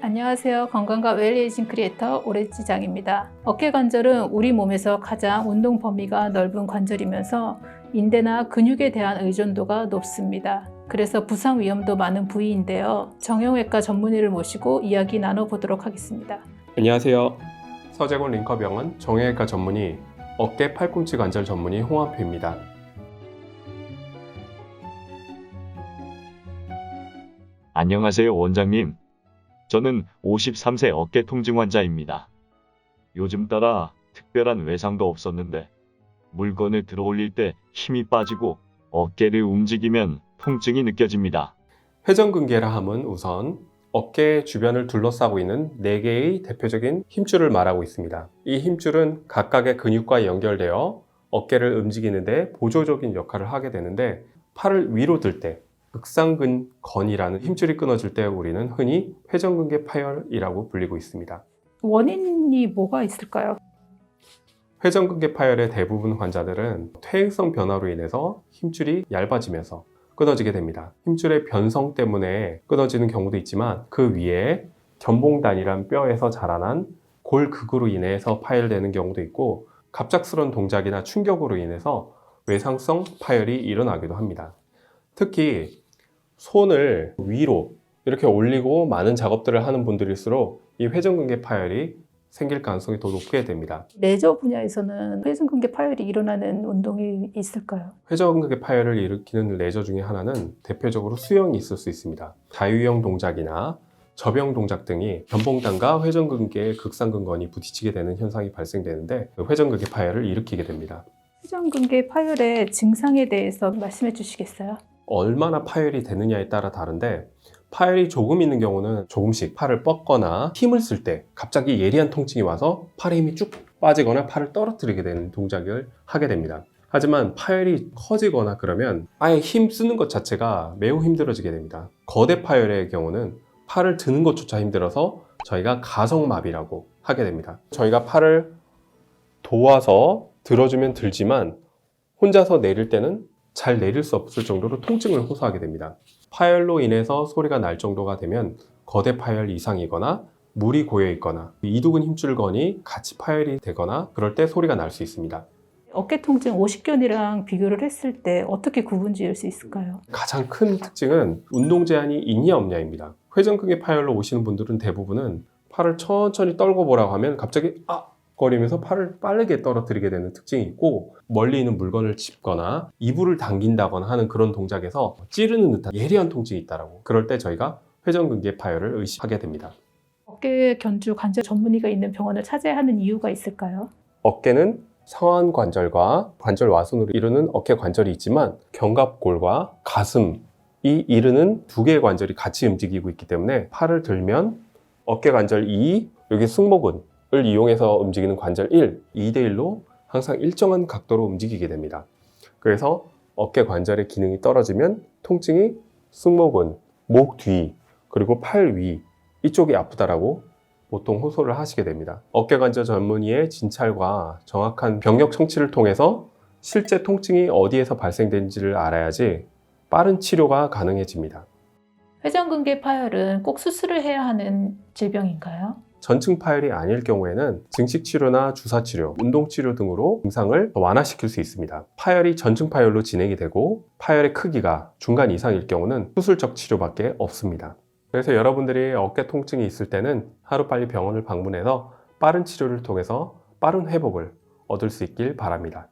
안녕하세요. 건강과 웰에이징 크리에이터 오래지장입니다. 어깨 관절은 우리 몸에서 가장 운동 범위가 넓은 관절이면서 인대나 근육에 대한 의존도가 높습니다. 그래서 부상 위험도 많은 부위인데요. 정형외과 전문의를 모시고 이야기 나눠보도록 하겠습니다. 안녕하세요. 서재곤 링커병원 정형외과 전문의 어깨 팔꿈치 관절 전문의 홍한표입니다. 안녕하세요, 원장님. 저는 53세 어깨 통증 환자입니다. 요즘 따라 특별한 외상도 없었는데 물건을 들어 올릴 때 힘이 빠지고 어깨를 움직이면 통증이 느껴집니다. 회전근개라 함은 우선 어깨 주변을 둘러싸고 있는 4개의 대표적인 힘줄을 말하고 있습니다. 이 힘줄은 각각의 근육과 연결되어 어깨를 움직이는데 보조적인 역할을 하게 되는데, 팔을 위로 들 때 극상근건이라는 힘줄이 끊어질 때 우리는 흔히 회전근개 파열이라고 불리고 있습니다. 원인이 뭐가 있을까요? 회전근개 파열의 대부분 환자들은 퇴행성 변화로 인해서 힘줄이 얇아지면서 끊어지게 됩니다. 힘줄의 변성 때문에 끊어지는 경우도 있지만, 그 위에 견봉단이란 뼈에서 자라난 골극으로 인해서 파열되는 경우도 있고, 갑작스러운 동작이나 충격으로 인해서 외상성 파열이 일어나기도 합니다. 특히 손을 위로 이렇게 올리고 많은 작업들을 하는 분들일수록 이 회전근개 파열이 생길 가능성이 더 높게 됩니다. 레저 분야에서는 회전근개 파열이 일어나는 운동이 있을까요? 회전근개 파열을 일으키는 레저 중에 하나는 대표적으로 수영이 있을 수 있습니다. 자유형 동작이나 접영 동작 등이 견봉단과 회전근개의 극상근건이 부딪히게 되는 현상이 발생되는데, 회전근개 파열을 일으키게 됩니다. 회전근개 파열의 증상에 대해서 말씀해 주시겠어요? 얼마나 파열이 되느냐에 따라 다른데, 파열이 조금 있는 경우는 조금씩 팔을 뻗거나 힘을 쓸 때 갑자기 예리한 통증이 와서 팔에 힘이 쭉 빠지거나 팔을 떨어뜨리게 되는 동작을 하게 됩니다. 하지만 파열이 커지거나 그러면 아예 힘 쓰는 것 자체가 매우 힘들어지게 됩니다. 거대 파열의 경우는 팔을 드는 것조차 힘들어서 저희가 가성마비라고 하게 됩니다. 저희가 팔을 도와서 들어주면 들지만 혼자서 내릴 때는 잘 내릴 수 없을 정도로 통증을 호소하게 됩니다. 파열로 인해서 소리가 날 정도가 되면 거대 파열 이상이거나 물이 고여 있거나 이두근 힘줄건이 같이 파열이 되거나 그럴 때 소리가 날 수 있습니다. 어깨 통증 50견이랑 비교를 했을 때 어떻게 구분 지을 수 있을까요? 가장 큰 특징은 운동 제한이 있냐 없냐입니다. 회전근개 파열로 오시는 분들은 대부분은 팔을 천천히 떨고 보라고 하면 갑자기 거리면서 팔을 빠르게 떨어뜨리게 되는 특징이 있고, 멀리 있는 물건을 짚거나 이불을 당긴다거나 하는 그런 동작에서 찌르는 듯한 예리한 통증이 있다라고, 그럴 때 저희가 회전근개 파열을 의심하게 됩니다. 어깨 견주 관절 전문의가 있는 병원을 찾아야 하는 이유가 있을까요? 어깨는 상완 관절과 관절 와순으로 이루는 어깨 관절이 있지만, 견갑골과 가슴이 이루는 2개의 관절이 같이 움직이고 있기 때문에 팔을 들면 어깨 관절 2, 여기 승모근 을 이용해서 움직이는 관절 1, 2대1로 항상 일정한 각도로 움직이게 됩니다. 그래서 어깨 관절의 기능이 떨어지면 통증이 승모근, 목 뒤, 그리고 팔 위 이쪽이 아프다라고 보통 호소를 하시게 됩니다. 어깨 관절 전문의의 진찰과 정확한 병력 청취를 통해서 실제 통증이 어디에서 발생된지를 알아야지 빠른 치료가 가능해집니다. 회전근개 파열은 꼭 수술을 해야 하는 질병인가요? 전층 파열이 아닐 경우에는 증식 치료나 주사 치료, 운동 치료 등으로 증상을 완화시킬 수 있습니다. 파열이 전층 파열로 진행이 되고 파열의 크기가 중간 이상일 경우는 수술적 치료밖에 없습니다. 그래서 여러분들이 어깨 통증이 있을 때는 하루빨리 병원을 방문해서 빠른 치료를 통해서 빠른 회복을 얻을 수 있길 바랍니다.